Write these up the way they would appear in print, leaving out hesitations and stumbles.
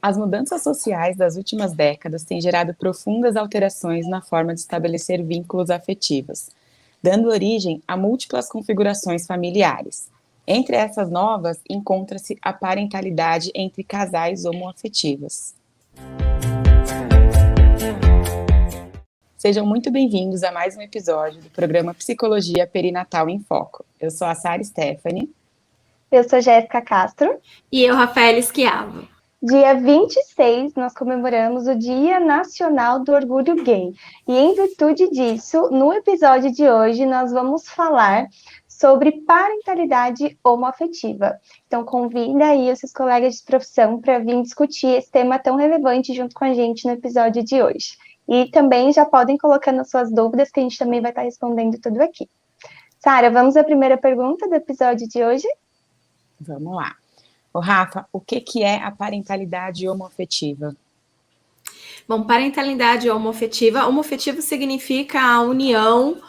As mudanças sociais das últimas décadas têm gerado profundas alterações na forma de estabelecer vínculos afetivos, dando origem a múltiplas configurações familiares. Entre essas novas, encontra-se a parentalidade entre casais homoafetivos. Sejam muito bem-vindos a mais um episódio do programa Psicologia Perinatal em Foco. Eu sou a Sara Stephanie. Eu sou Jéssica Castro. E eu, Rafaela Schiavo. Dia 26, nós comemoramos o Dia Nacional do Orgulho Gay. E em virtude disso, no episódio de hoje, nós vamos falar sobre parentalidade homoafetiva. Então, convida aí os seus colegas de profissão para vir discutir esse tema tão relevante junto com a gente no episódio de hoje. E também já podem colocando as suas dúvidas, que a gente também vai estar respondendo tudo aqui. Sara, vamos à primeira pergunta do episódio de hoje? Vamos lá. Ô, Rafa, o que é a parentalidade homoafetiva? Bom, parentalidade homoafetiva. Homoafetivo significa a união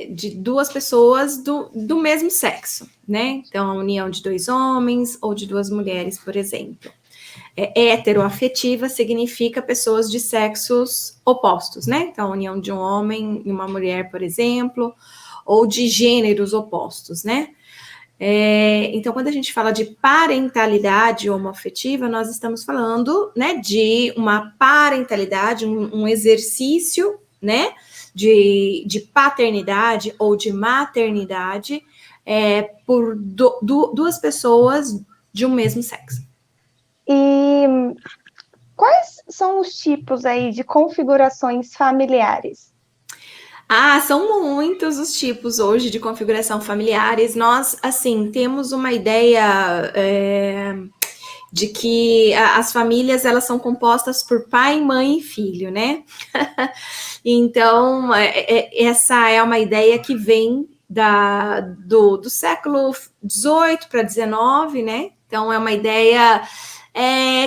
de duas pessoas do mesmo sexo, né? Então, a união de dois homens ou de duas mulheres, por exemplo. Heteroafetiva significa pessoas de sexos opostos, né? Então, a união de um homem e uma mulher, por exemplo, ou de gêneros opostos, né? Então, quando a gente fala de parentalidade homoafetiva, nós estamos falando, né, de uma parentalidade, um exercício, né, de paternidade ou de maternidade por duas pessoas de um mesmo sexo. E quais são os tipos aí de configurações familiares? São muitos os tipos hoje de configuração familiares. Nós, assim, temos uma ideia de que as famílias, elas são compostas por pai, mãe e filho, né? Então, essa é uma ideia que vem do século XVIII para XIX, né? Então, é uma ideia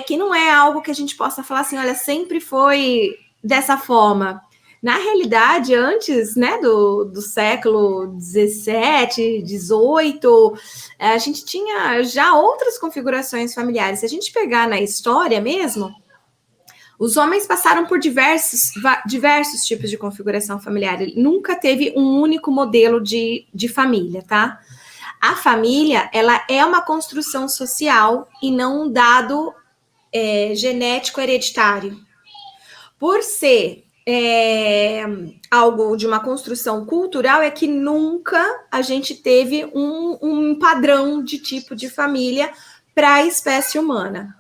que não é algo que a gente possa falar assim, olha, sempre foi dessa forma. Na realidade, antes, né, do século XVII, XVIII, a gente tinha já outras configurações familiares. Se a gente pegar na história mesmo, os homens passaram por diversos tipos de configuração familiar. Ele nunca teve um único modelo de família, tá? A família, ela é uma construção social e não um dado genético hereditário. Por ser algo de uma construção cultural, é que nunca a gente teve um padrão de tipo de família para a espécie humana.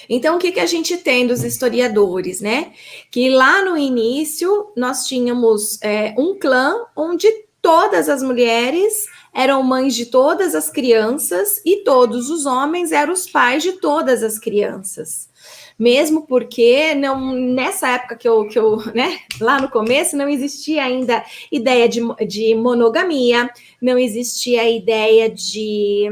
Então, o que a gente tem dos historiadores, né? Que lá no início nós tínhamos um clã onde todas as mulheres eram mães de todas as crianças e todos os homens eram os pais de todas as crianças. Mesmo porque nessa época que eu né, lá no começo, não existia ainda ideia de monogamia, não existia a ideia de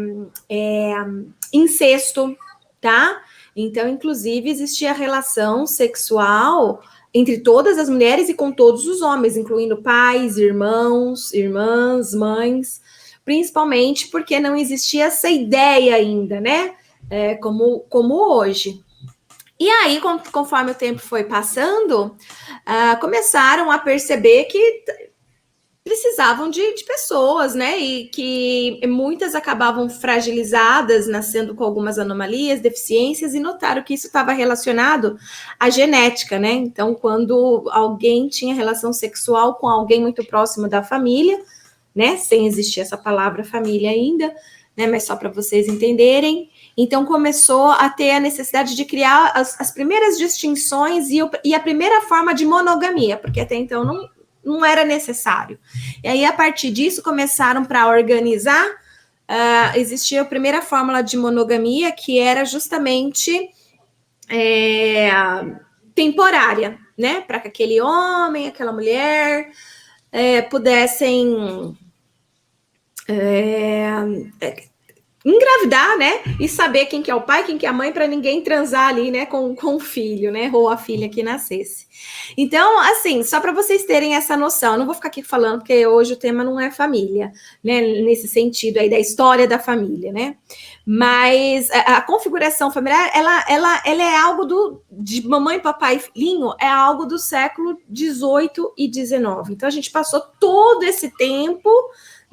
incesto, tá? Então, inclusive, existia relação sexual entre todas as mulheres e com todos os homens, incluindo pais, irmãos, irmãs, mães, principalmente porque não existia essa ideia ainda, né? Como hoje. E aí, conforme o tempo foi passando, começaram a perceber que precisavam de pessoas, né? E que muitas acabavam fragilizadas, nascendo com algumas anomalias, deficiências, e notaram que isso estava relacionado à genética, né? Então, quando alguém tinha relação sexual com alguém muito próximo da família, né? Sem existir essa palavra família ainda, né? Mas só para vocês entenderem. Então, começou a ter a necessidade de criar as primeiras distinções e a primeira forma de monogamia, porque até então não era necessário. E aí, a partir disso, começaram para organizar. Existia a primeira fórmula de monogamia, que era justamente temporária, né? Para que aquele homem, aquela mulher pudessem engravidar, né? E saber quem que é o pai, quem que é a mãe, para ninguém transar ali, né? Com o filho, né? Ou a filha que nascesse. Então, assim, só para vocês terem essa noção, eu não vou ficar aqui falando, porque hoje o tema não é família, né? Nesse sentido aí da história da família, né? Mas a configuração familiar, ela é algo de mamãe, papai e filhinho, é algo do século XVIII e XIX. Então, a gente passou todo esse tempo,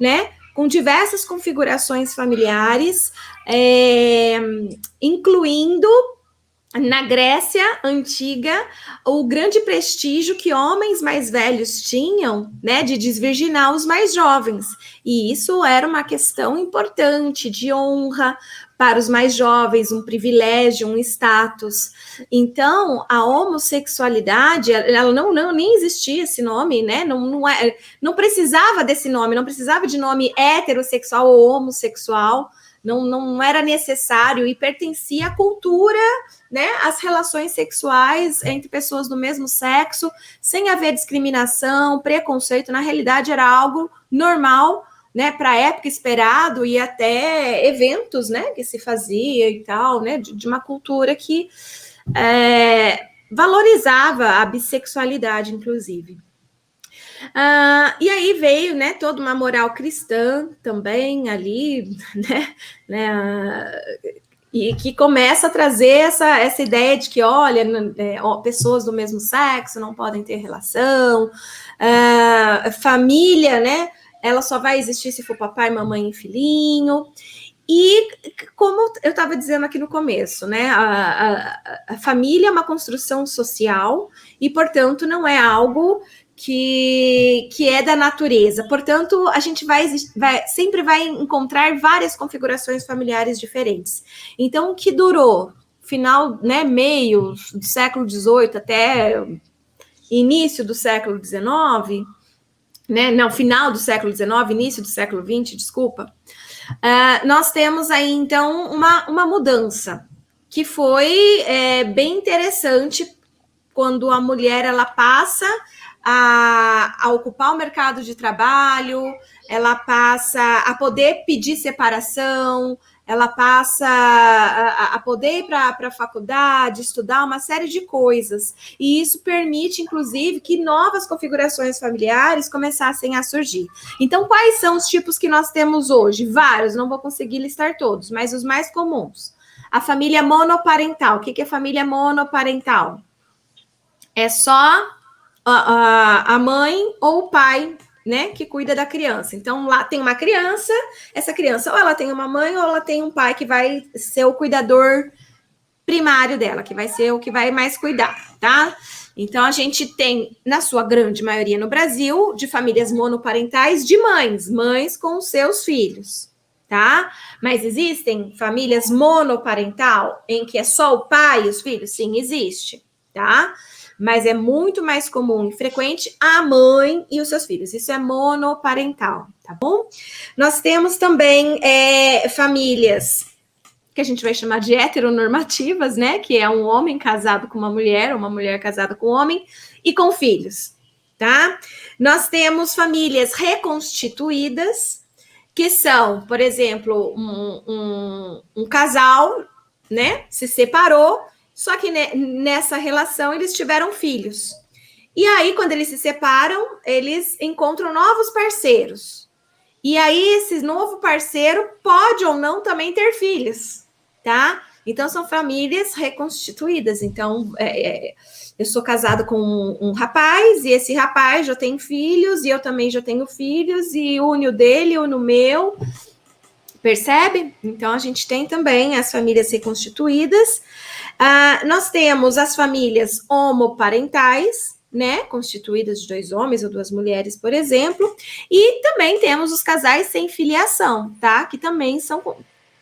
né? Com diversas configurações familiares, incluindo na Grécia Antiga, o grande prestígio que homens mais velhos tinham, né, de desvirginar os mais jovens. E isso era uma questão importante de honra para os mais jovens, um privilégio, um status. Então, a homossexualidade, ela nem existia esse nome, né? Não precisava desse nome, não precisava de nome heterossexual ou homossexual. Não era necessário e pertencia à cultura, né, as relações sexuais entre pessoas do mesmo sexo, sem haver discriminação, preconceito, na realidade era algo normal, né, para a época esperado e até eventos, né, que se fazia e tal, né, de uma cultura que valorizava a bissexualidade, inclusive. E aí veio, né, toda uma moral cristã também ali, né, e que começa a trazer essa ideia de que, olha, pessoas do mesmo sexo não podem ter relação, família, né, ela só vai existir se for papai, mamãe e filhinho. E como eu estava dizendo aqui no começo, né, a família é uma construção social e, portanto, não é algo que é da natureza. Portanto, a gente sempre vai encontrar várias configurações familiares diferentes. Então, o que durou final, né, meio do século XVIII até início do século XIX, né, não, final do século XIX, início do século XX, desculpa, nós temos aí, então, uma mudança que foi bem interessante quando a mulher ela passa a ocupar o mercado de trabalho, ela passa a poder pedir separação, ela passa a poder ir para a faculdade, estudar uma série de coisas. E isso permite, inclusive, que novas configurações familiares começassem a surgir. Então, quais são os tipos que nós temos hoje? Vários, não vou conseguir listar todos, mas os mais comuns. A família monoparental. O que é família monoparental? É só a mãe ou o pai, né, que cuida da criança. Então, lá tem uma criança, essa criança ou ela tem uma mãe ou ela tem um pai que vai ser o cuidador primário dela, que vai ser o que vai mais cuidar, tá? Então, a gente tem, na sua grande maioria no Brasil, de famílias monoparentais, de mães com seus filhos, tá? Mas existem famílias monoparental, em que é só o pai e os filhos? Sim, existe, tá? Mas é muito mais comum e frequente a mãe e os seus filhos. Isso é monoparental, tá bom? Nós temos também famílias que a gente vai chamar de heteronormativas, né? Que é um homem casado com uma mulher casada com um homem e com filhos, tá? Nós temos famílias reconstituídas, que são, por exemplo, um casal, né? Se separou, só que nessa relação eles tiveram filhos. E aí, quando eles se separam, eles encontram novos parceiros. E aí, esse novo parceiro pode ou não também ter filhos, tá? Então, são famílias reconstituídas. Então, eu sou casada com um rapaz, e esse rapaz já tem filhos, e eu também já tenho filhos, e une o dele, une o meu. Percebe? Então, a gente tem também as famílias reconstituídas. Nós temos as famílias homoparentais, né, constituídas de 2 homens ou 2 mulheres, por exemplo, e também temos os casais sem filiação, tá, que também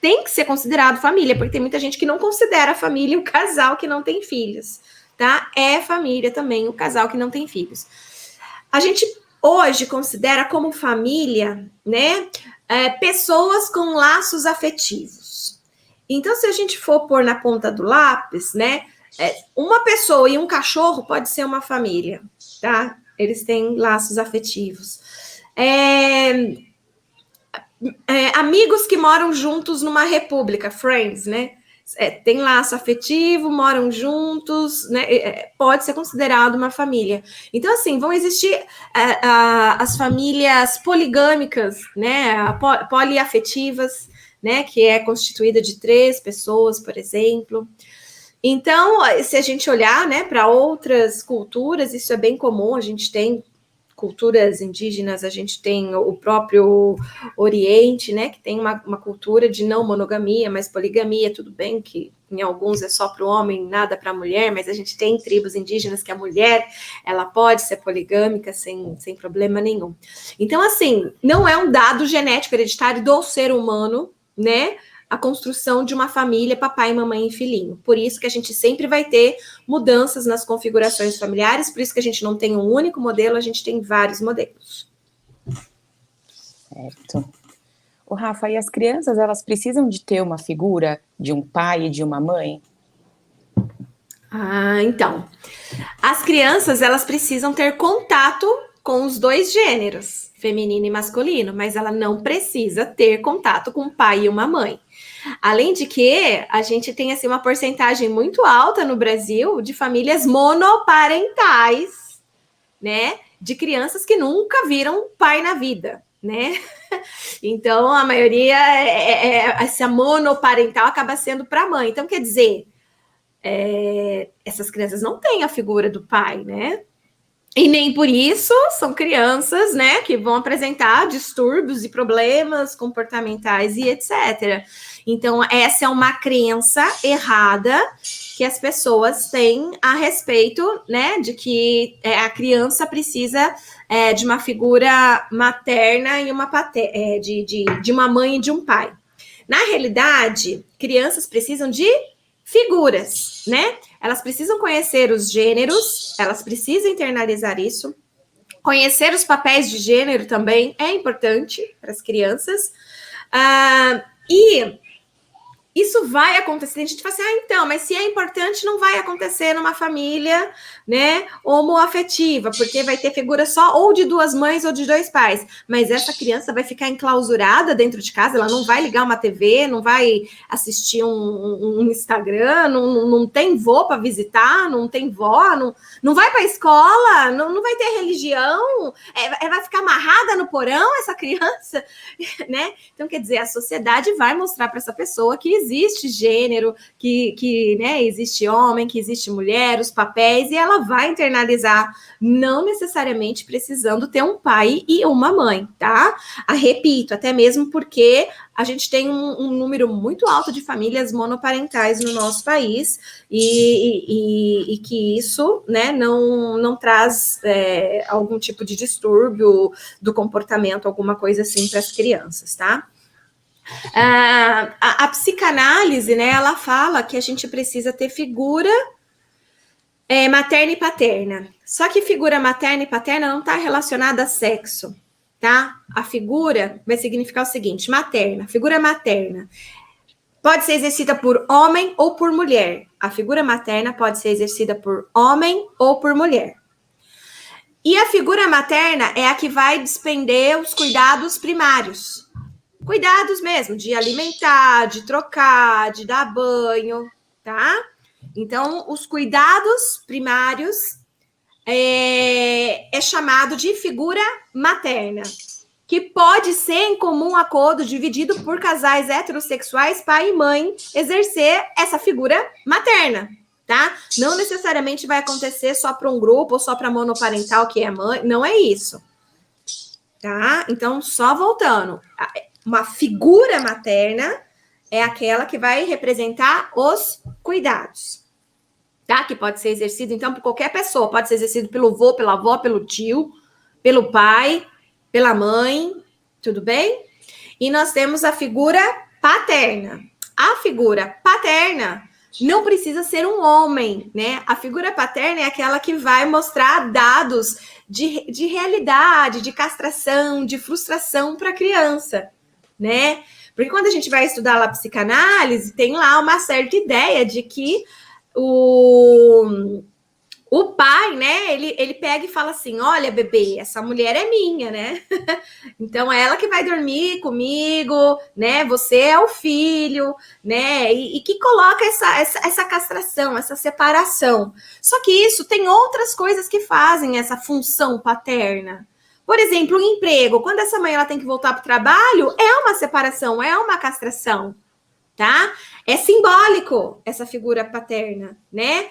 tem que ser considerado família, porque tem muita gente que não considera família o casal que não tem filhos, tá, é família também o casal que não tem filhos. A gente hoje considera como família, né, pessoas com laços afetivos. Então, se a gente for pôr na ponta do lápis, né, uma pessoa e um cachorro pode ser uma família, tá? Eles têm laços afetivos. amigos que moram juntos numa república, friends, né? Tem laço afetivo, moram juntos, né? Pode ser considerado uma família. Então, assim, vão existir as famílias poligâmicas, né? Poliafetivas, né? Que é constituída de 3 pessoas, por exemplo. Então, se a gente olhar, né, para outras culturas, isso é bem comum. A gente tem culturas indígenas, a gente tem o próprio Oriente, né, que tem uma cultura de não monogamia, mas poligamia, tudo bem que em alguns é só para o homem, nada para a mulher, mas a gente tem tribos indígenas que a mulher, ela pode ser poligâmica sem problema nenhum. Então, assim, não é um dado genético hereditário do ser humano, né, a construção de uma família, papai, mamãe e filhinho. Por isso que a gente sempre vai ter mudanças nas configurações familiares, por isso que a gente não tem um único modelo, a gente tem vários modelos. Certo. O Rafa, e as crianças, elas precisam de ter uma figura de um pai e de uma mãe? Então, as crianças, elas precisam ter contato com os 2 gêneros, feminino e masculino, mas ela não precisa ter contato com um pai e uma mãe. Além de que a gente tem assim, uma porcentagem muito alta no Brasil de famílias monoparentais, né? De crianças que nunca viram pai na vida, né? Então, a maioria, essa monoparental acaba sendo para a mãe. Então, quer dizer, essas crianças não têm a figura do pai, né? E nem por isso são crianças, né, que vão apresentar distúrbios e problemas comportamentais e etc. Então, essa é uma crença errada que as pessoas têm a respeito, né, de que a criança precisa de uma figura materna e uma paterna, de uma mãe e de um pai. Na realidade, crianças precisam de figuras, né? Elas precisam conhecer os gêneros, elas precisam internalizar isso. Conhecer os papéis de gênero também é importante para as crianças. E isso vai acontecer. A gente fala assim, então, mas se é importante, não vai acontecer numa família, né, homoafetiva, porque vai ter figura só ou de 2 mães ou de 2 pais. Mas essa criança vai ficar enclausurada dentro de casa, ela não vai ligar uma TV, não vai assistir um Instagram, não tem vô para visitar, não tem vó, não vai para a escola, não vai ter religião, vai ficar amarrada no porão essa criança, né? Então, quer dizer, a sociedade vai mostrar para essa pessoa que existe gênero, que né, existe homem, que existe mulher, os papéis, e ela vai internalizar, não necessariamente precisando ter um pai e uma mãe, tá? Repito, até mesmo porque a gente tem um número muito alto de famílias monoparentais no nosso país e que isso, né, não traz algum tipo de distúrbio do comportamento, alguma coisa assim para as crianças, tá? A psicanálise, né, ela fala que a gente precisa ter figura materna e paterna. Só que figura materna e paterna não está relacionada a sexo, tá? A figura vai significar o seguinte, materna, figura materna pode ser exercida por homem ou por mulher. A figura materna pode ser exercida por homem ou por mulher. E a figura materna é a que vai despender os cuidados primários. Cuidados mesmo, de alimentar, de trocar, de dar banho, tá? Então, os cuidados primários é chamado de figura materna, que pode ser em comum acordo, dividido por casais heterossexuais, pai e mãe, exercer essa figura materna, tá? Não necessariamente vai acontecer só para um grupo ou só para monoparental, que é mãe, não é isso, tá? Então, só voltando, uma figura materna é aquela que vai representar os cuidados, tá? Que pode ser exercido, então, por qualquer pessoa. Pode ser exercido pelo avô, pela avó, pelo tio, pelo pai, pela mãe, tudo bem? E nós temos a figura paterna. A figura paterna não precisa ser um homem, né? A figura paterna é aquela que vai mostrar dados de realidade, de castração, de frustração para a criança, né? Porque quando a gente vai estudar lá a psicanálise, tem lá uma certa ideia de que o o pai, né, ele pega e fala assim, olha, bebê, essa mulher é minha, né? Então, é ela que vai dormir comigo, né? Você é o filho, né? E que coloca essa castração, essa separação. Só que isso tem outras coisas que fazem essa função paterna. Por exemplo, o emprego. Quando essa mãe ela tem que voltar para o trabalho, é uma separação, é uma castração, tá? É simbólico essa figura paterna, né?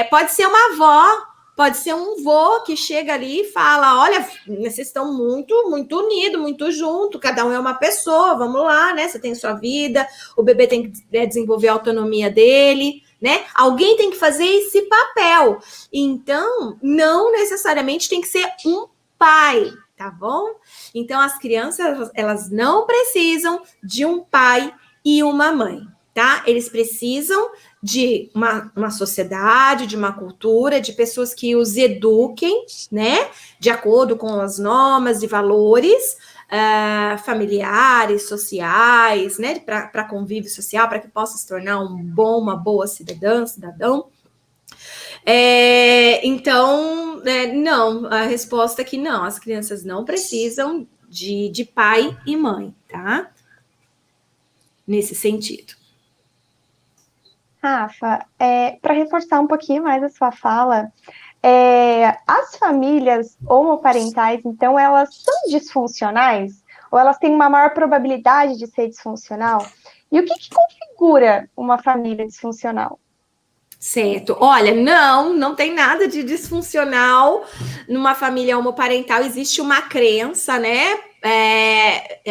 Pode ser uma avó, pode ser um vô que chega ali e fala, olha, vocês estão muito, muito unidos, muito juntos, cada um é uma pessoa, vamos lá, né? Você tem sua vida, o bebê tem que desenvolver a autonomia dele, né? Alguém tem que fazer esse papel. Então, não necessariamente tem que ser um pai, tá bom? Então, as crianças, elas não precisam de um pai e uma mãe, tá? Eles precisam de uma sociedade, de uma cultura, de pessoas que os eduquem, né? De acordo com as normas e valores familiares, sociais, né? Para convívio social, para que possa se tornar uma boa cidadão. Então, não, a resposta é que não, as crianças não precisam de pai e mãe, tá? Nesse sentido. Rafa, para reforçar um pouquinho mais a sua fala, as famílias homoparentais, então, elas são disfuncionais? Ou elas têm uma maior probabilidade de ser disfuncional? E o que configura uma família disfuncional? Certo. Olha, não tem nada de disfuncional numa família homoparental. Existe uma crença, né?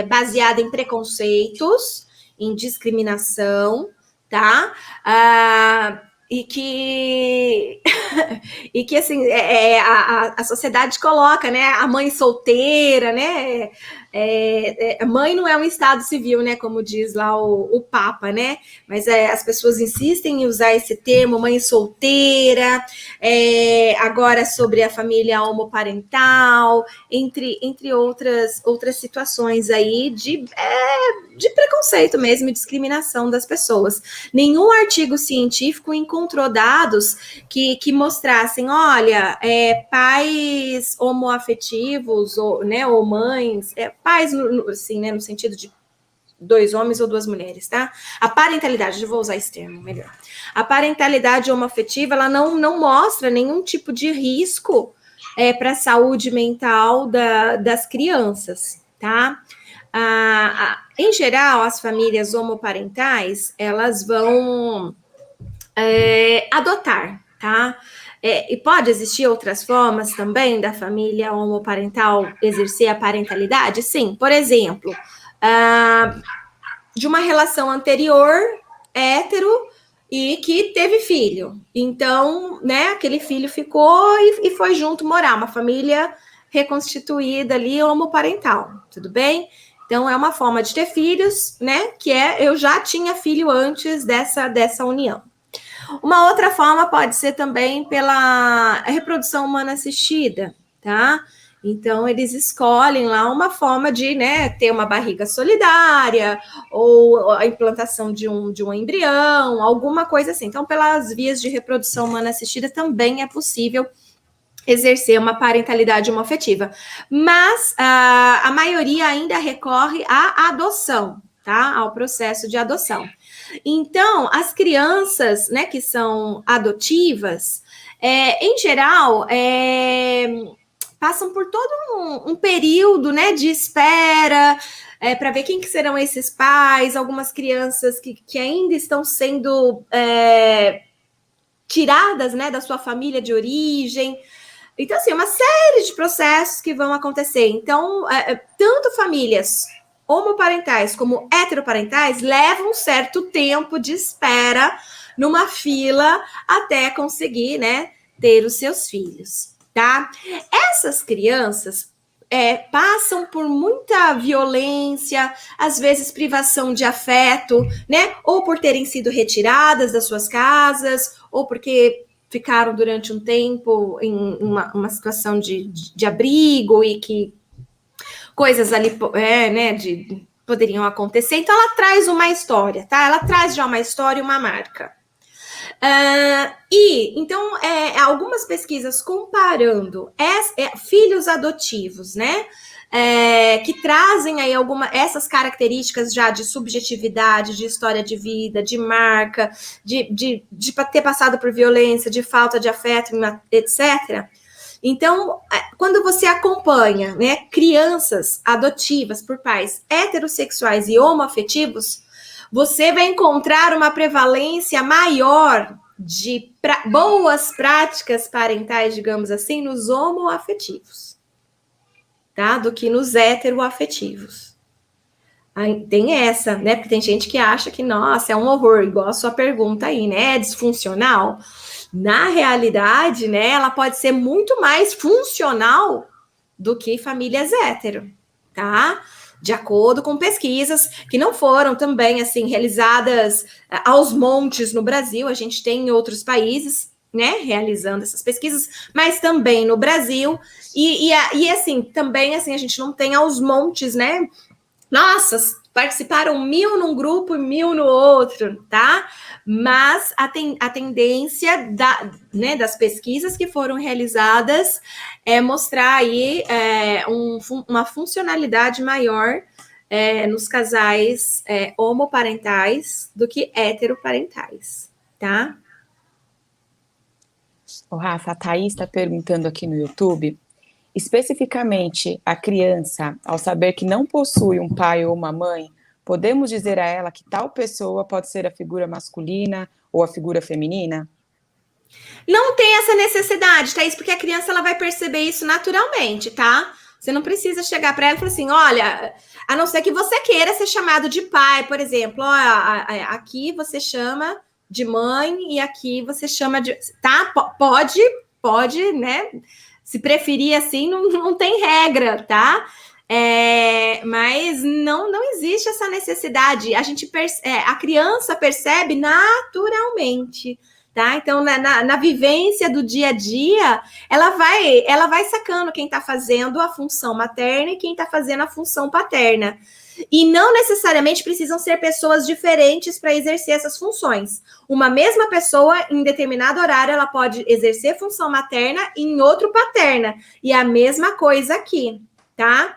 Baseada em preconceitos, em discriminação, tá? E que assim, a sociedade coloca, né? A mãe solteira, né? Mãe não é um estado civil, né? Como diz lá o Papa, né? Mas as pessoas insistem em usar esse termo, mãe solteira, agora sobre a família homoparental, entre outras situações aí de preconceito mesmo e discriminação das pessoas. Nenhum artigo científico encontrou dados que mostrassem, olha, pais homoafetivos, ou mães, pais, assim, né, no sentido de 2 homens ou 2 mulheres, tá? A parentalidade, eu vou usar esse termo melhor. A parentalidade homoafetiva, ela não mostra nenhum tipo de risco para a saúde mental das crianças, tá? Em geral, as famílias homoparentais, elas vão adotar, tá? E pode existir outras formas também da família homoparental exercer a parentalidade? Sim, por exemplo, de uma relação anterior, hétero, e que teve filho. Então, né, aquele filho ficou e foi junto morar, uma família reconstituída ali, homoparental, tudo bem? Então, é uma forma de ter filhos, né, que eu já tinha filho antes dessa união. Uma outra forma pode ser também pela reprodução humana assistida, tá? Então, eles escolhem lá uma forma de, né, ter uma barriga solidária, ou a implantação de um embrião, alguma coisa assim. Então, pelas vias de reprodução humana assistida, também é possível exercer uma parentalidade homoafetiva. Mas a maioria ainda recorre à adoção, tá? Ao processo de adoção. Então, as crianças, né, que são adotivas, em geral, passam por todo um período, né, de espera, para ver quem que serão esses pais, algumas crianças que ainda estão sendo tiradas, né, da sua família de origem. Então, assim, uma série de processos que vão acontecer. Então, tanto famílias homoparentais como heteroparentais levam um certo tempo de espera numa fila até conseguir, né, ter os seus filhos, tá? Essas crianças passam por muita violência, às vezes privação de afeto, né? Ou por terem sido retiradas das suas casas, ou porque ficaram durante um tempo em uma situação de abrigo e que coisas ali, né, poderiam acontecer. Então, ela traz uma história, tá? Ela traz já uma história e uma marca. Então, algumas pesquisas comparando filhos adotivos, né? Que trazem aí essas características já de subjetividade, de história de vida, de marca, de ter passado por violência, de falta de afeto, etc. Então, quando você acompanha, né, crianças adotivas por pais heterossexuais e homoafetivos, você vai encontrar uma prevalência maior de boas práticas parentais, digamos assim, nos homoafetivos, tá? Do que nos heteroafetivos. Aí tem essa, né? Porque tem gente que acha que, nossa, é um horror, igual a sua pergunta aí, né? É disfuncional. Na realidade, né, ela pode ser muito mais funcional do que famílias hétero, tá? De acordo com pesquisas que não foram também, assim, realizadas aos montes no Brasil, a gente tem em outros países, né, realizando essas pesquisas, mas também no Brasil, e assim, também, assim, a gente não tem aos montes, né, nossa, participaram 1000 num grupo e 1000 no outro, tá? Mas a tendência das pesquisas que foram realizadas é mostrar aí uma funcionalidade maior nos casais homoparentais do que heteroparentais, tá? O Rafa, a Thaís está perguntando aqui no YouTube, especificamente a criança, ao saber que não possui um pai ou uma mãe, podemos dizer a ela que tal pessoa pode ser a figura masculina ou a figura feminina? Não tem essa necessidade, Thaís, porque a criança ela vai perceber isso naturalmente, tá? Você não precisa chegar para ela e falar assim, olha, a não ser que você queira ser chamado de pai, por exemplo, ó, aqui você chama de mãe e aqui você chama de... Tá? Pode, né? Se preferir assim, não tem regra, tá? Mas não existe essa necessidade. A criança percebe naturalmente, tá? Então, na vivência do dia a dia, ela vai sacando quem está fazendo a função materna e quem está fazendo a função paterna. E não necessariamente precisam ser pessoas diferentes para exercer essas funções. Uma mesma pessoa, em determinado horário, ela pode exercer função materna e em outro paterna. E a mesma coisa aqui, tá?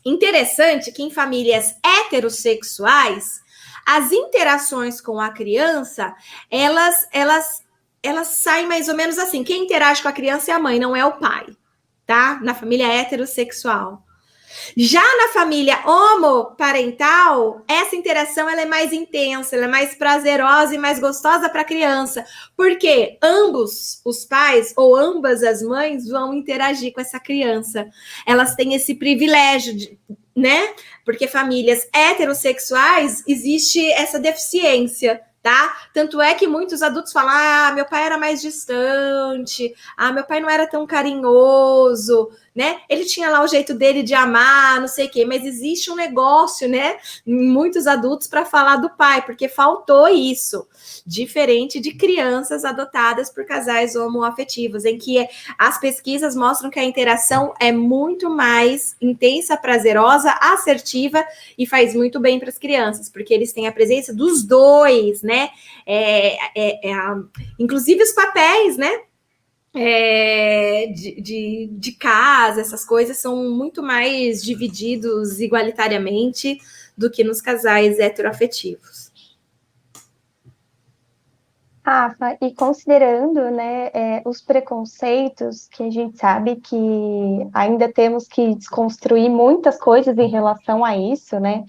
Interessante que em famílias heterossexuais, as interações com a criança, elas saem mais ou menos assim. Quem interage com a criança é a mãe, não é o pai, tá? Na família heterossexual. Já na família homoparental, essa interação ela é mais intensa, ela é mais prazerosa e mais gostosa para a criança, porque ambos os pais ou ambas as mães vão interagir com essa criança. Elas têm esse privilégio, né? Porque famílias heterossexuais existe essa deficiência, tá? Tanto é que muitos adultos falam, meu pai era mais distante, meu pai não era tão carinhoso, né? Ele tinha lá o jeito dele de amar, não sei o quê, mas existe um negócio, né? Muitos adultos para falar do pai, porque faltou isso, diferente de crianças adotadas por casais homoafetivos, em que as pesquisas mostram que a interação é muito mais intensa, prazerosa, assertiva e faz muito bem para as crianças, porque eles têm a presença dos dois, né? Inclusive os papéis, né? De casa, essas coisas são muito mais divididos igualitariamente do que nos casais heteroafetivos. Rafa, e considerando, né, os preconceitos, que a gente sabe que ainda temos que desconstruir muitas coisas em relação a isso, né?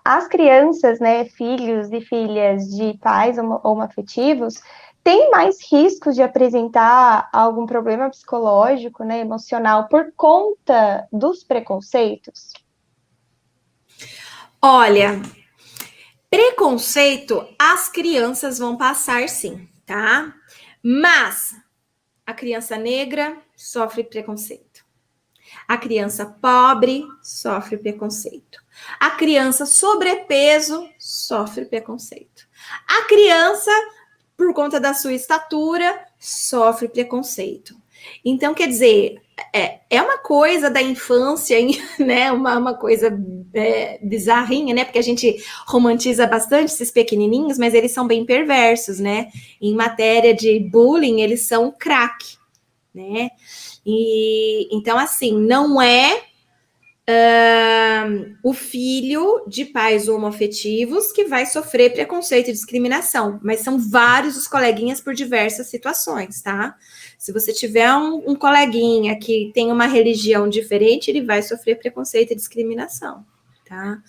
As crianças, né, filhos e filhas de pais homoafetivos, têm mais riscos de apresentar algum problema psicológico, né, emocional, por conta dos preconceitos? Olha, preconceito as crianças vão passar sim, tá? Mas a criança negra sofre preconceito. A criança pobre sofre preconceito. A criança sobrepeso sofre preconceito. A criança, por conta da sua estatura, sofre preconceito. Então, quer dizer, é uma coisa da infância, né? Uma coisa bizarrinha, né? Porque a gente romantiza bastante esses pequenininhos, mas eles são bem perversos, né? Em matéria de bullying, eles são crack, né? E então, assim, não é o filho de pais homoafetivos que vai sofrer preconceito e discriminação, mas são vários os coleguinhas por diversas situações, tá? Se você tiver um coleguinha que tem uma religião diferente, ele vai sofrer preconceito e discriminação, tá?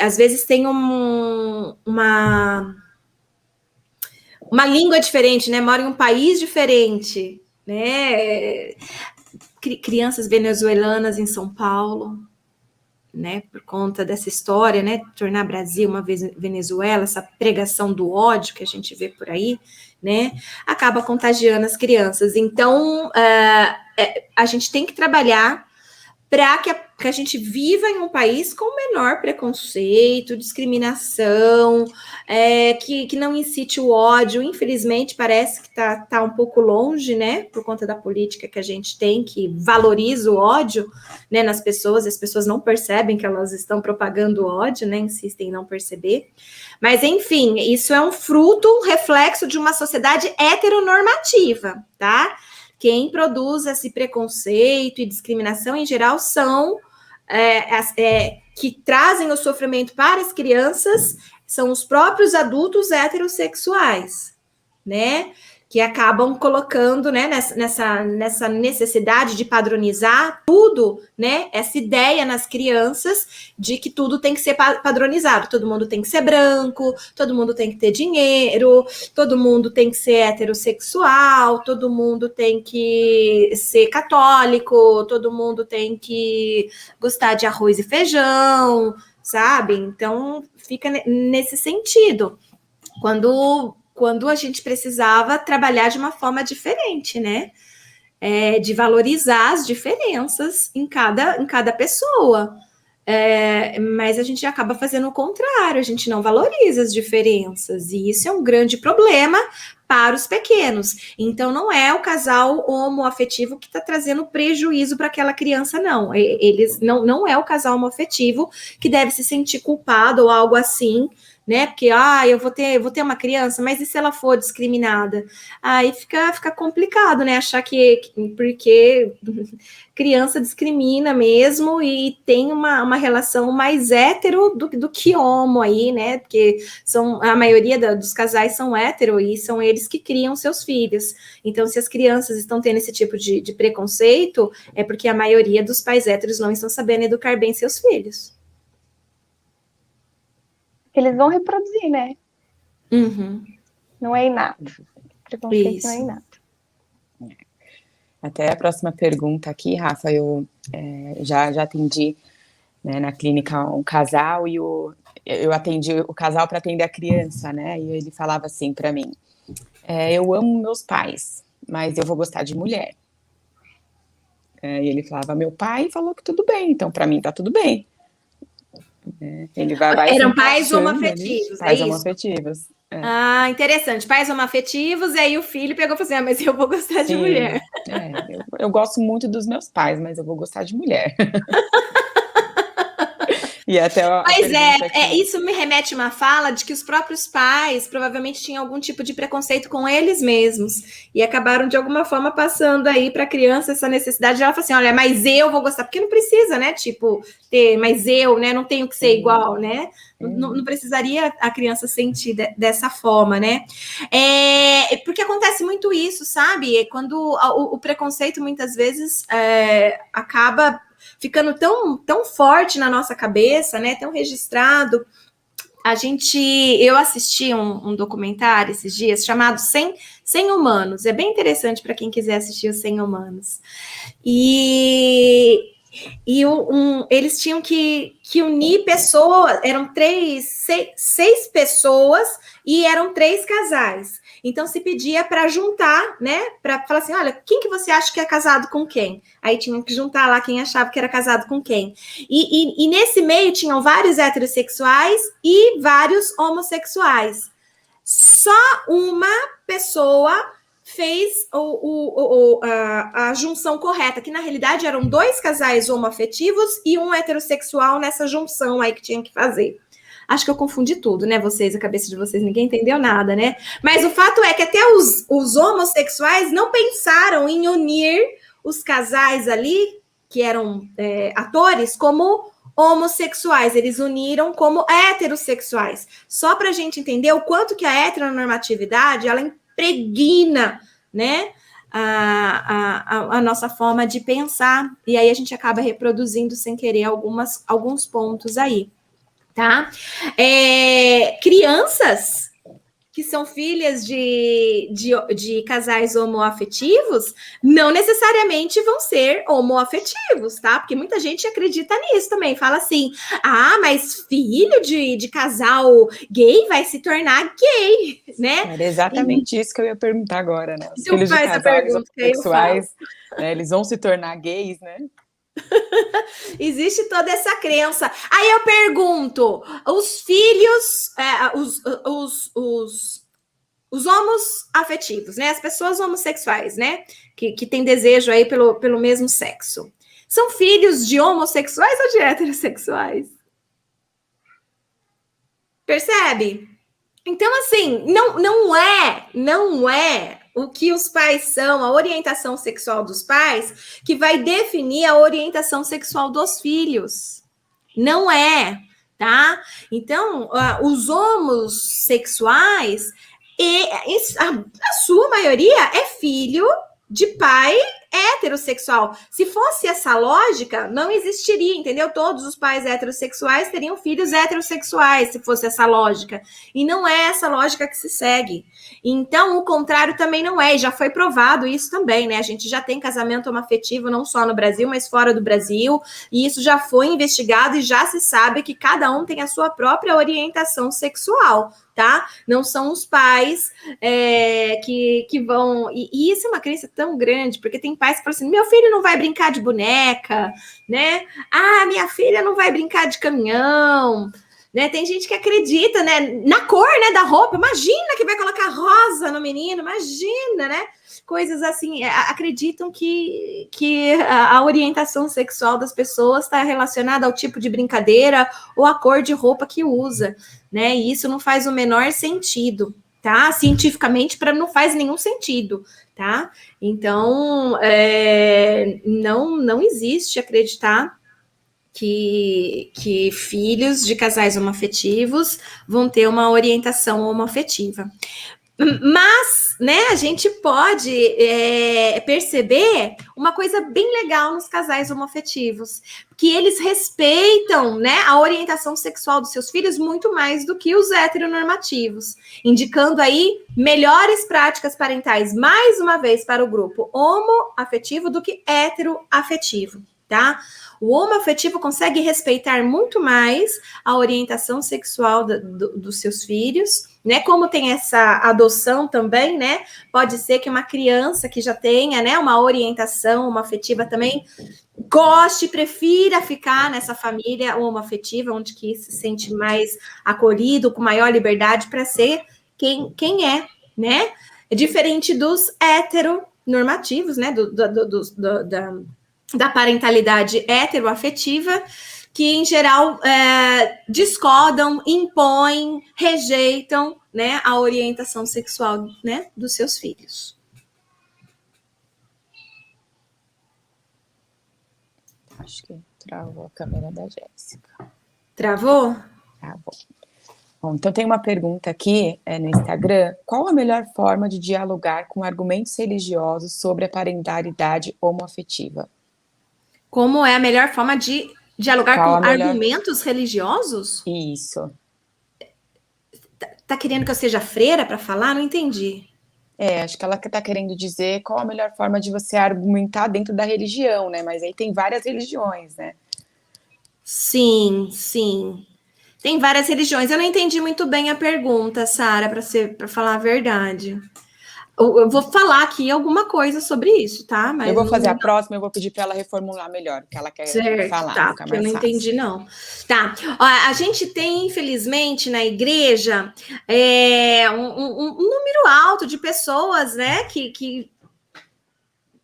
Às vezes tem uma língua diferente, né? Mora em um país diferente, né? Crianças venezuelanas em São Paulo, né? Por conta dessa história, né? Tornar Brasil uma Venezuela, essa pregação do ódio que a gente vê por aí, né? Acaba contagiando as crianças. Então, a gente tem que trabalhar para que a gente viva em um país com menor preconceito, discriminação, que não incite o ódio. Infelizmente, parece que tá um pouco longe, né, por conta da política que a gente tem, que valoriza o ódio, né, nas pessoas, e as pessoas não percebem que elas estão propagando ódio, né, insistem em não perceber. Mas, enfim, isso é um fruto, um reflexo de uma sociedade heteronormativa, tá? Quem produz esse preconceito e discriminação em geral são que trazem o sofrimento para as crianças, são os próprios adultos heterossexuais, né? Que acabam colocando, né, nessa necessidade de padronizar tudo, né? Essa ideia nas crianças de que tudo tem que ser padronizado, todo mundo tem que ser branco, todo mundo tem que ter dinheiro, todo mundo tem que ser heterossexual, todo mundo tem que ser católico, todo mundo tem que gostar de arroz e feijão, sabe? Então, fica nesse sentido. Quando a gente precisava trabalhar de uma forma diferente, né? De valorizar as diferenças em cada pessoa. Mas a gente acaba fazendo o contrário, a gente não valoriza as diferenças, e isso é um grande problema para os pequenos. Então, não é o casal homoafetivo que está trazendo prejuízo para aquela criança, não. Não é o casal homoafetivo que deve se sentir culpado ou algo assim, né? Porque, eu vou ter uma criança, mas e se ela for discriminada? Aí fica complicado, né? Achar porque criança discrimina mesmo e tem uma relação mais hétero do que homo aí, né? Porque a maioria dos casais são hétero e são eles que criam seus filhos. Então, se as crianças estão tendo esse tipo de preconceito, é porque a maioria dos pais héteros não estão sabendo educar bem seus filhos. Eles vão reproduzir, né? Uhum. Não é inato. Preconceito Isso. não é inato. Até a próxima pergunta aqui, Rafa, eu já atendi, né, na clínica um casal e eu atendi o casal para atender a criança, né? E ele falava assim para mim: eu amo meus pais, mas eu vou gostar de mulher. E ele falava: meu pai falou que tudo bem, então para mim tá tudo bem. Ele vai Eram pais homoafetivos, pais isso? homoafetivos. Interessante. Pais homoafetivos, e aí o filho pegou e falou assim: mas eu vou gostar de mulher. Eu gosto muito dos meus pais, mas eu vou gostar de mulher. E até Pois isso me remete a uma fala de que os próprios pais provavelmente tinham algum tipo de preconceito com eles mesmos e acabaram de alguma forma passando aí para a criança essa necessidade de ela falar assim: olha, mas eu vou gostar, porque não precisa, né? Tipo, mas eu, né? Não tenho que ser igual, né? Não precisaria a criança sentir dessa forma, né? Porque acontece muito isso, sabe? Quando o preconceito muitas vezes acaba ficando tão forte na nossa cabeça, né? Tão registrado. Eu assisti um documentário esses dias chamado 100 Humanos. É bem interessante para quem quiser assistir os 100 Humanos. E eles tinham que unir pessoas, eram seis pessoas e eram 3 casais. Então se pedia para juntar, né? Para falar assim: olha, quem que você acha que é casado com quem? Aí tinham que juntar lá quem achava que era casado com quem. E nesse meio tinham vários heterossexuais e vários homossexuais. Só uma pessoa fez a junção correta, que na realidade eram 2 casais homoafetivos e um heterossexual nessa junção aí que tinha que fazer. Acho que eu confundi tudo, né, vocês, a cabeça de vocês, ninguém entendeu nada, né? Mas o fato é que até os homossexuais não pensaram em unir os casais ali, que eram atores, como homossexuais, eles uniram como heterossexuais. Só para a gente entender o quanto que a heteronormatividade, ela impregna, né, a nossa forma de pensar, e aí a gente acaba reproduzindo sem querer alguns pontos aí. Tá? Crianças que são filhas de casais homoafetivos não necessariamente vão ser homoafetivos, tá? Porque muita gente acredita nisso também. Fala assim, mas filho de casal gay vai se tornar gay, né? Era exatamente isso que eu ia perguntar agora, né? Os Então filhos de faz a casais pergunta que eu homossexuais, né, eles vão se tornar gays, né? Existe toda essa crença. Aí eu pergunto: os filhos, os homos afetivos, né? As pessoas homossexuais, né? Que têm desejo aí pelo mesmo sexo. São filhos de homossexuais ou de heterossexuais? Percebe? Então, assim, não é o que os pais são, a orientação sexual dos pais, que vai definir a orientação sexual dos filhos. Não é, tá? Então, os homossexuais, a sua maioria é filho de pai heterossexual. Se fosse essa lógica, não existiria, entendeu? Todos os pais heterossexuais teriam filhos heterossexuais, se fosse essa lógica. E não é essa lógica que se segue. Então, o contrário também não é, e já foi provado isso também, né? A gente já tem casamento homoafetivo não só no Brasil, mas fora do Brasil, e isso já foi investigado e já se sabe que cada um tem a sua própria orientação sexual, tá? Não são os pais que vão... E isso é uma crença tão grande, porque tem pais que falam assim, meu filho não vai brincar de boneca, né? Minha filha não vai brincar de caminhão, né? Tem gente que acredita, né, na cor, né, da roupa. Imagina que vai colocar rosa no menino, imagina, né? Coisas assim, acreditam que a orientação sexual das pessoas está relacionada ao tipo de brincadeira ou à cor de roupa que usa, né? E isso não faz o menor sentido, tá? Cientificamente, não faz nenhum sentido, tá? Então, não existe acreditar que filhos de casais homoafetivos vão ter uma orientação homoafetiva. Mas, né, a gente pode perceber uma coisa bem legal nos casais homoafetivos, que eles respeitam, né, a orientação sexual dos seus filhos muito mais do que os heteronormativos, indicando aí melhores práticas parentais, mais uma vez, para o grupo homoafetivo do que heteroafetivo, tá? O homoafetivo consegue respeitar muito mais a orientação sexual dos seus filhos, né? Como tem essa adoção também, né? Pode ser que uma criança que já tenha, né, uma orientação homoafetiva também goste, prefira ficar nessa família homoafetiva, onde que se sente mais acolhido, com maior liberdade para ser quem é, né? É diferente dos heteronormativos, né? Da parentalidade heteroafetiva, que em geral discordam, impõem, rejeitam, né, a orientação sexual, né, dos seus filhos. Acho que travou a câmera da Jéssica. Travou? Travou. Bom, então tem uma pergunta aqui no Instagram. Qual a melhor forma de dialogar com argumentos religiosos sobre a parentalidade homoafetiva? Como é a melhor forma de dialogar com argumentos religiosos? Isso. Tá querendo que eu seja freira para falar? Não entendi. Acho que ela está querendo dizer qual a melhor forma de você argumentar dentro da religião, né? Mas aí tem várias religiões, né? Sim. Tem várias religiões. Eu não entendi muito bem a pergunta, Sara, para falar a verdade. Eu vou falar aqui alguma coisa sobre isso, tá? Mas eu vou fazer a próxima, eu vou pedir para ela reformular melhor, que ela quer falar. Tá, porque eu não entendi, não. Tá, a gente tem, infelizmente, na igreja, um número alto de pessoas, né, que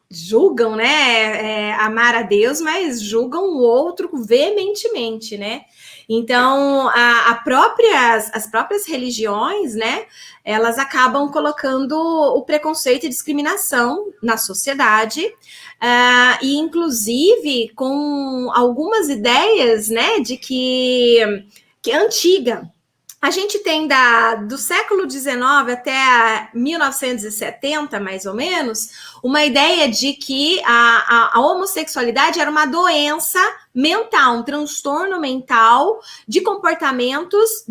julgam, né, amar a Deus, mas julgam o outro veementemente, né? Então, as próprias religiões, né, elas acabam colocando o preconceito e discriminação na sociedade, e inclusive com algumas ideias, né, de que é antiga. A gente tem do século XIX até 1970, mais ou menos, uma ideia de que a homossexualidade era uma doença mental, um transtorno mental de comportamentos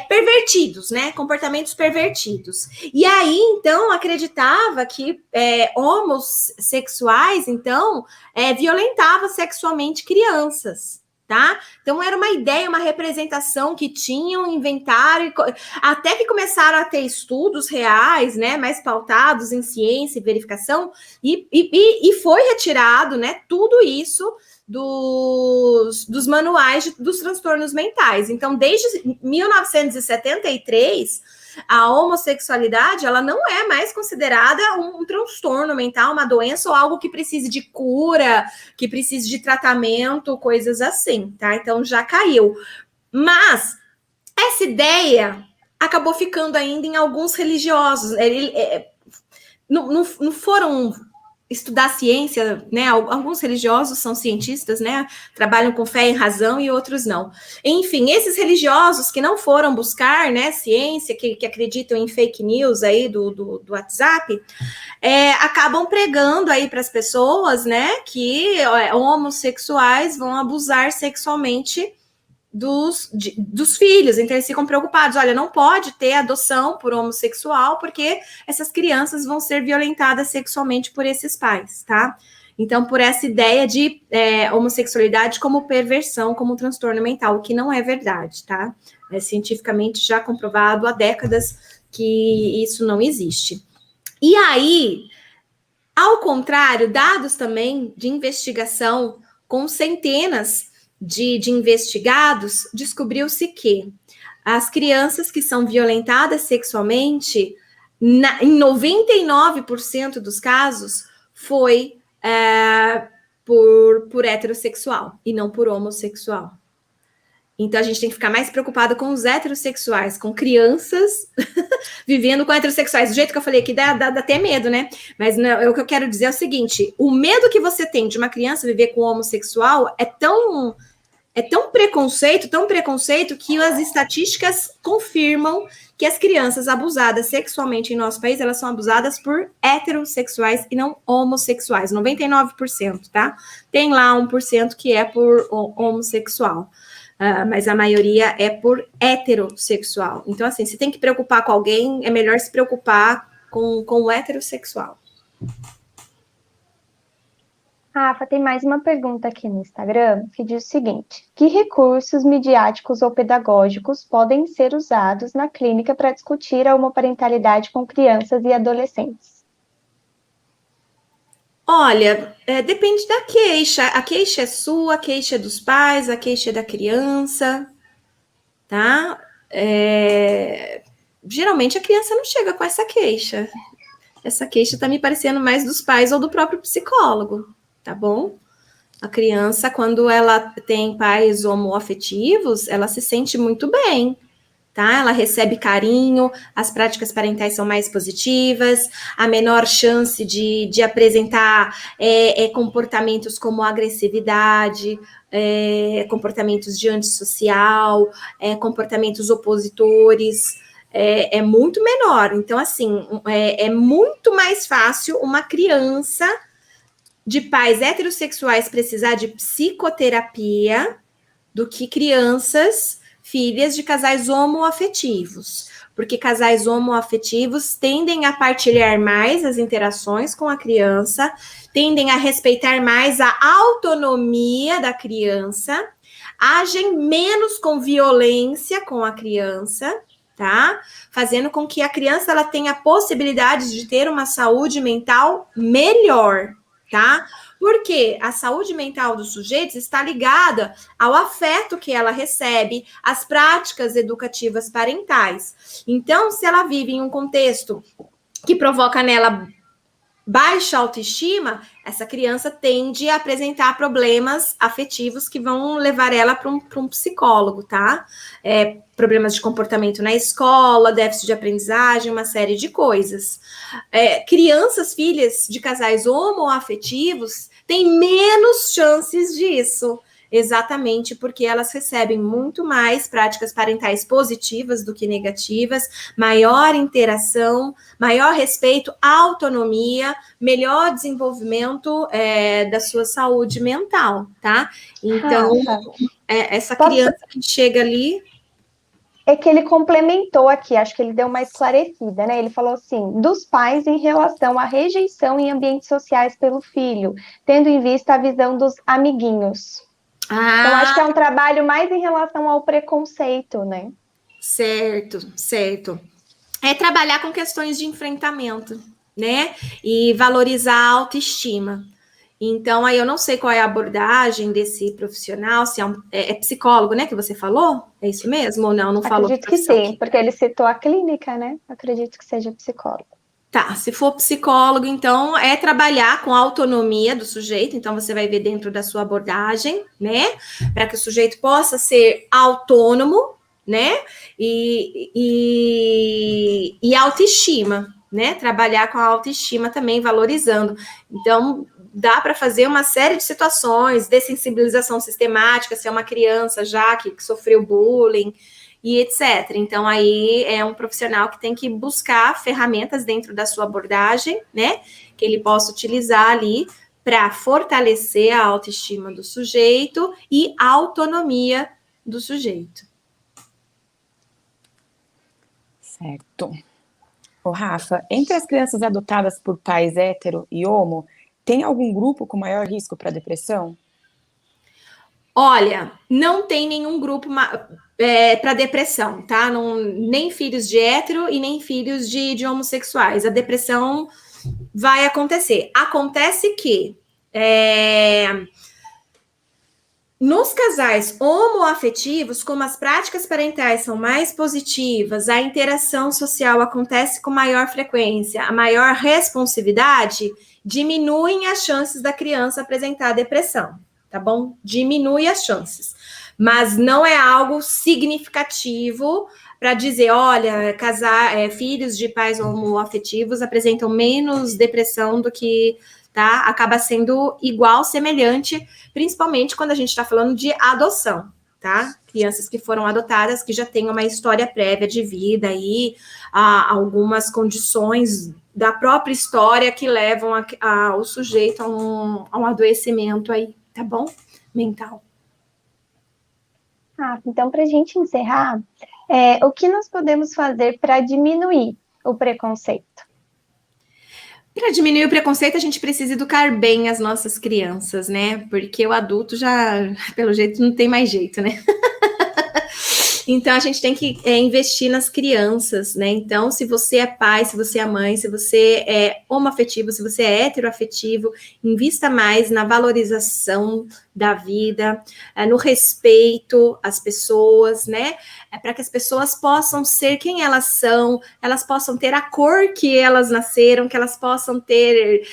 pervertidos, né? Comportamentos pervertidos. E aí, então, acreditava que homossexuais, então, violentavam sexualmente crianças. Tá? Então era uma ideia, uma representação que tinham, inventaram, até que começaram a ter estudos reais, né, mais pautados em ciência e verificação, e foi retirado, né, tudo isso dos manuais dos transtornos mentais. Então, desde 1973, a homossexualidade, ela não é mais considerada um transtorno mental, uma doença ou algo que precise de cura, que precise de tratamento, coisas assim, tá? Então, já caiu. Mas essa ideia acabou ficando ainda em alguns religiosos. Não foram estudar ciência, né? Alguns religiosos são cientistas, né? Trabalham com fé e razão e outros não. Enfim, esses religiosos que não foram buscar, né, ciência, que acreditam em fake news aí do WhatsApp, acabam pregando aí para as pessoas, né, que homossexuais vão abusar sexualmente dos filhos, então eles ficam preocupados, olha, não pode ter adoção por homossexual, porque essas crianças vão ser violentadas sexualmente por esses pais, tá? Então, por essa ideia de homossexualidade como perversão, como transtorno mental, o que não é verdade, tá? É cientificamente já comprovado há décadas que isso não existe. E aí, ao contrário, dados também de investigação com centenas de investigados, descobriu-se que as crianças que são violentadas sexualmente, em 99% dos casos, foi por heterossexual e não por homossexual. Então, a gente tem que ficar mais preocupado com os heterossexuais, com crianças vivendo com heterossexuais. Do jeito que eu falei aqui, dá até medo, né? Mas não, o que eu quero dizer é o seguinte, o medo que você tem de uma criança viver com homossexual é tão preconceito que as estatísticas confirmam que as crianças abusadas sexualmente em nosso país, elas são abusadas por heterossexuais e não homossexuais, 99%, tá? Tem lá 1% que é por homossexual. Mas a maioria é por heterossexual. Então, assim, se tem que preocupar com alguém, é melhor se preocupar com o heterossexual. Rafa, tem mais uma pergunta aqui no Instagram que diz o seguinte: que recursos midiáticos ou pedagógicos podem ser usados na clínica para discutir a homoparentalidade com crianças e adolescentes? Olha, depende da queixa. A queixa é sua, a queixa é dos pais, a queixa é da criança, tá? Geralmente a criança não chega com essa queixa. Essa queixa tá me parecendo mais dos pais ou do próprio psicólogo, tá bom? A criança, quando ela tem pais homoafetivos, ela se sente muito bem, tá? Ela recebe carinho, as práticas parentais são mais positivas, a menor chance de apresentar comportamentos como agressividade, comportamentos de antissocial, comportamentos opositores, é muito menor. Então, assim, é muito mais fácil uma criança de pais heterossexuais precisar de psicoterapia do que crianças filhas de casais homoafetivos, porque casais homoafetivos tendem a partilhar mais as interações com a criança, tendem a respeitar mais a autonomia da criança, agem menos com violência com a criança, tá? Fazendo com que a criança ela tenha a possibilidade de ter uma saúde mental melhor, tá? Porque a saúde mental dos sujeitos está ligada ao afeto que ela recebe, às práticas educativas parentais. Então, se ela vive em um contexto que provoca nela baixa autoestima, essa criança tende a apresentar problemas afetivos que vão levar ela para um psicólogo, tá? Problemas de comportamento na escola, déficit de aprendizagem, uma série de coisas. Crianças, filhas de casais homoafetivos, têm menos chances disso. Exatamente porque elas recebem muito mais práticas parentais positivas do que negativas, maior interação, maior respeito, autonomia, melhor desenvolvimento da sua saúde mental, tá? Então, essa criança que chega ali... É que ele complementou aqui, acho que ele deu uma esclarecida, né? Ele falou assim, dos pais em relação à rejeição em ambientes sociais pelo filho, tendo em vista a visão dos amiguinhos. Então, acho que é um trabalho mais em relação ao preconceito, né? Certo. É trabalhar com questões de enfrentamento, né? E valorizar a autoestima. Então, aí eu não sei qual é a abordagem desse profissional, se é psicólogo, né, que você falou? É isso mesmo ou não? Não falou? Acredito que sim, porque ele citou a clínica, né? Acredito que seja psicólogo. Tá, se for psicólogo, então é trabalhar com a autonomia do sujeito, então você vai ver dentro da sua abordagem, né, para que o sujeito possa ser autônomo, né, e autoestima, né, trabalhar com a autoestima também, valorizando. Então, dá para fazer uma série de situações, dessensibilização sistemática, se é uma criança já que sofreu bullying, e etc. Então, aí é um profissional que tem que buscar ferramentas dentro da sua abordagem, né? Que ele possa utilizar ali para fortalecer a autoestima do sujeito e a autonomia do sujeito. Certo. Ô, Rafa, entre as crianças adotadas por pais hétero e homo, tem algum grupo com maior risco para depressão? Olha, não tem nenhum grupo para depressão, tá? Não, nem filhos de hétero e nem filhos de homossexuais. A depressão vai acontecer. Acontece que nos casais homoafetivos, como as práticas parentais são mais positivas, a interação social acontece com maior frequência, a maior responsividade, diminuem as chances da criança apresentar depressão, tá bom? Diminui as chances. Mas não é algo significativo para dizer, olha, filhos de pais homoafetivos apresentam menos depressão do que... Tá? Acaba sendo igual, semelhante, principalmente quando a gente está falando de adoção, tá? Crianças que foram adotadas, que já têm uma história prévia de vida e algumas condições da própria história que levam o sujeito a um adoecimento aí, tá bom? Mental. Então, para a gente encerrar, o que nós podemos fazer para diminuir o preconceito? Para diminuir o preconceito, a gente precisa educar bem as nossas crianças, né? Porque o adulto já, pelo jeito, não tem mais jeito, né? Então, a gente tem que investir nas crianças, né? Então, se você é pai, se você é mãe, se você é homoafetivo, se você é heteroafetivo, invista mais na valorização da vida, no respeito às pessoas, né? Para que as pessoas possam ser quem elas são, elas possam ter a cor que elas nasceram, que elas possam ter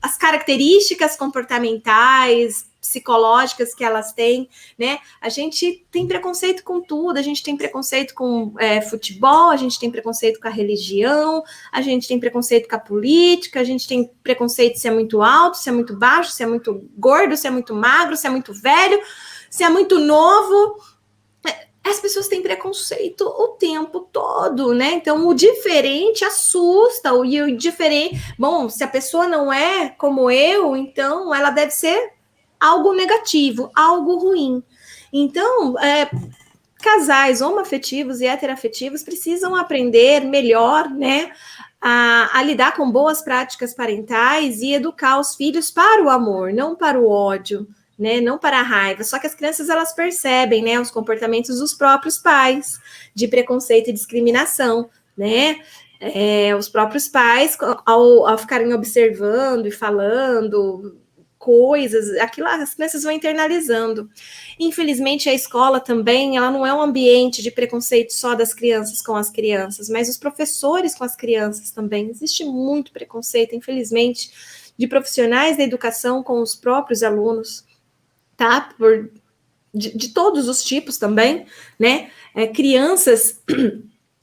as características comportamentais, psicológicas que elas têm, né? A gente tem preconceito com tudo, a gente tem preconceito com futebol, a gente tem preconceito com a religião, a gente tem preconceito com a política, a gente tem preconceito se é muito alto, se é muito baixo, se é muito gordo, se é muito magro, se é muito velho, se é muito novo. As pessoas têm preconceito o tempo todo, né? Então, o diferente assusta, e o diferente... Bom, se a pessoa não é como eu, então ela deve ser algo negativo, algo ruim. Então, casais homoafetivos e heteroafetivos precisam aprender melhor, né, a lidar com boas práticas parentais e educar os filhos para o amor, não para o ódio, né, não para a raiva. Só que as crianças, elas percebem, né, os comportamentos dos próprios pais de preconceito e discriminação, né? Os próprios pais, ao ficarem observando e falando coisas, aquilo as crianças vão internalizando. Infelizmente, a escola também, ela não é um ambiente de preconceito só das crianças com as crianças, mas os professores com as crianças também. Existe muito preconceito, infelizmente, de profissionais da educação com os próprios alunos, tá? De todos os tipos também, né? Crianças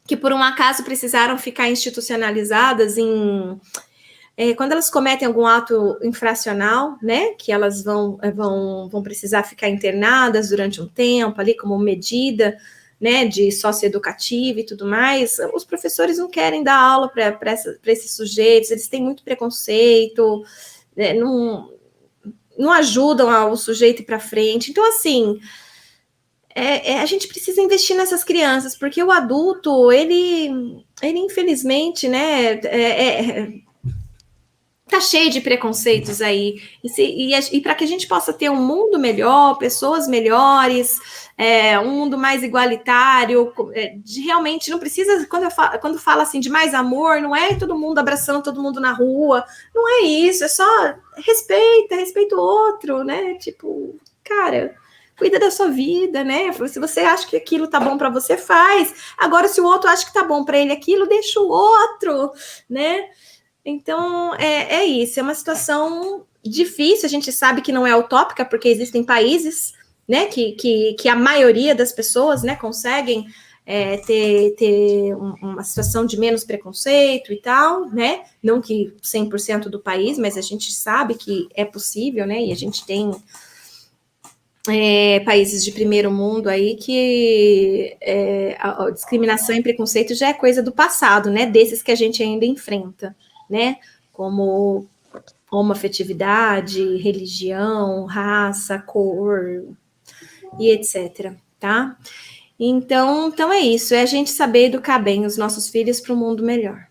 que por um acaso precisaram ficar institucionalizadas quando elas cometem algum ato infracional, né, que elas vão precisar ficar internadas durante um tempo ali como medida, né, de socioeducativa e tudo mais, os professores não querem dar aula para esses sujeitos, eles têm muito preconceito, né, não ajudam o sujeito a ir para frente. Então, assim, a gente precisa investir nessas crianças, porque o adulto, ele infelizmente, né, tá cheio de preconceitos aí, e para que a gente possa ter um mundo melhor, pessoas melhores, um mundo mais igualitário, realmente não precisa, quando fala assim de mais amor, não é todo mundo abraçando todo mundo na rua, não é isso, é só respeita o outro, né, tipo, cara, cuida da sua vida, né, se você acha que aquilo tá bom para você, faz, agora se o outro acha que tá bom para ele aquilo, deixa o outro, né. Então, é isso, é uma situação difícil, a gente sabe que não é utópica, porque existem países, né, que a maioria das pessoas, né, conseguem ter uma situação de menos preconceito e tal, né, não que 100% do país, mas a gente sabe que é possível, né, e a gente tem países de primeiro mundo aí que a discriminação e preconceito já é coisa do passado, né, desses que a gente ainda enfrenta, né, como homoafetividade, religião, raça, cor e etc, tá? Então é isso, é a gente saber educar bem os nossos filhos para um mundo melhor.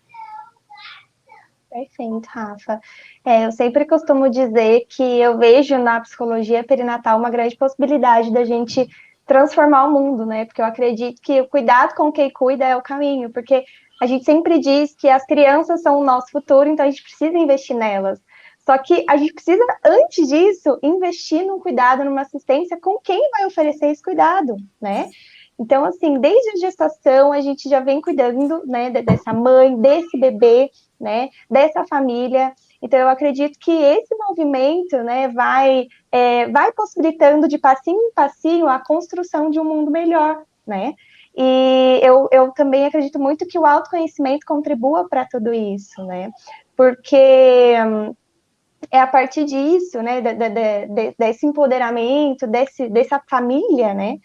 Perfeito, Rafa. Eu sempre costumo dizer que eu vejo na psicologia perinatal uma grande possibilidade da gente transformar o mundo, né? Porque eu acredito que o cuidado com quem cuida é o caminho, porque a gente sempre diz que as crianças são o nosso futuro, então a gente precisa investir nelas. Só que a gente precisa, antes disso, investir num cuidado, numa assistência com quem vai oferecer esse cuidado, né? Então, assim, desde a gestação, a gente já vem cuidando, né, dessa mãe, desse bebê, né, dessa família. Então, eu acredito que esse movimento, né, vai possibilitando de passinho em passinho a construção de um mundo melhor, né? E eu também acredito muito que o autoconhecimento contribua para tudo isso, né? Porque é a partir disso, né, desse empoderamento, dessa família, né,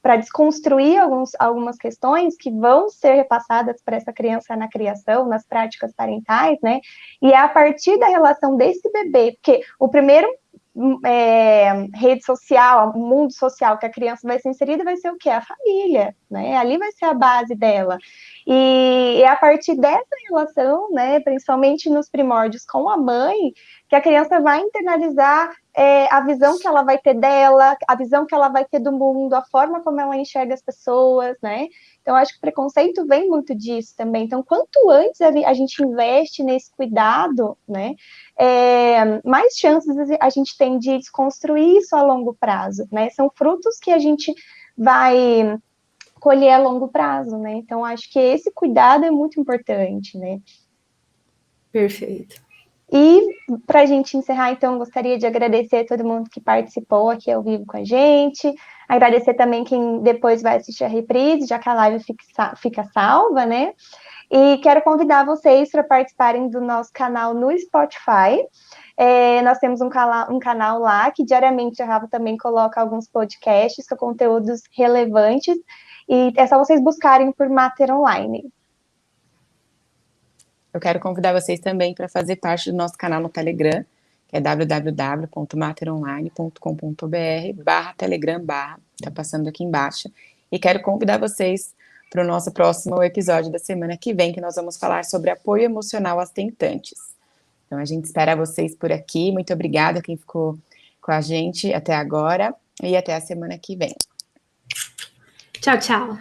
para desconstruir algumas questões que vão ser repassadas para essa criança na criação, nas práticas parentais, né? E é a partir da relação desse bebê, porque o primeiro rede social, o mundo social que a criança vai ser inserida vai ser o quê? A família, né? Ali vai ser a base dela. E é a partir dessa relação, né, principalmente nos primórdios com a mãe, que a criança vai internalizar a visão que ela vai ter dela, a visão que ela vai ter do mundo, a forma como ela enxerga as pessoas, né? Então, acho que o preconceito vem muito disso também. Então, quanto antes a gente investe nesse cuidado, né, mais chances a gente tem de desconstruir isso a longo prazo, né? São frutos que a gente vai colher a longo prazo, né? Então, acho que esse cuidado é muito importante, né? Perfeito. E, para a gente encerrar, então, gostaria de agradecer a todo mundo que participou aqui ao vivo com a gente, agradecer também quem depois vai assistir a reprise, já que a live fica salva, né? E quero convidar vocês para participarem do nosso canal no Spotify. Nós temos um canal lá que diariamente a Rafa também coloca alguns podcasts com conteúdos relevantes, e é só vocês buscarem por Mater Online. Eu quero convidar vocês também para fazer parte do nosso canal no Telegram, que é www.materonline.com.br/telegram/, tá passando aqui embaixo. E quero convidar vocês para o nosso próximo episódio da semana que vem, que nós vamos falar sobre apoio emocional às tentantes. Então, a gente espera vocês por aqui. Muito obrigada a quem ficou com a gente até agora e até a semana que vem. Tchau, tchau.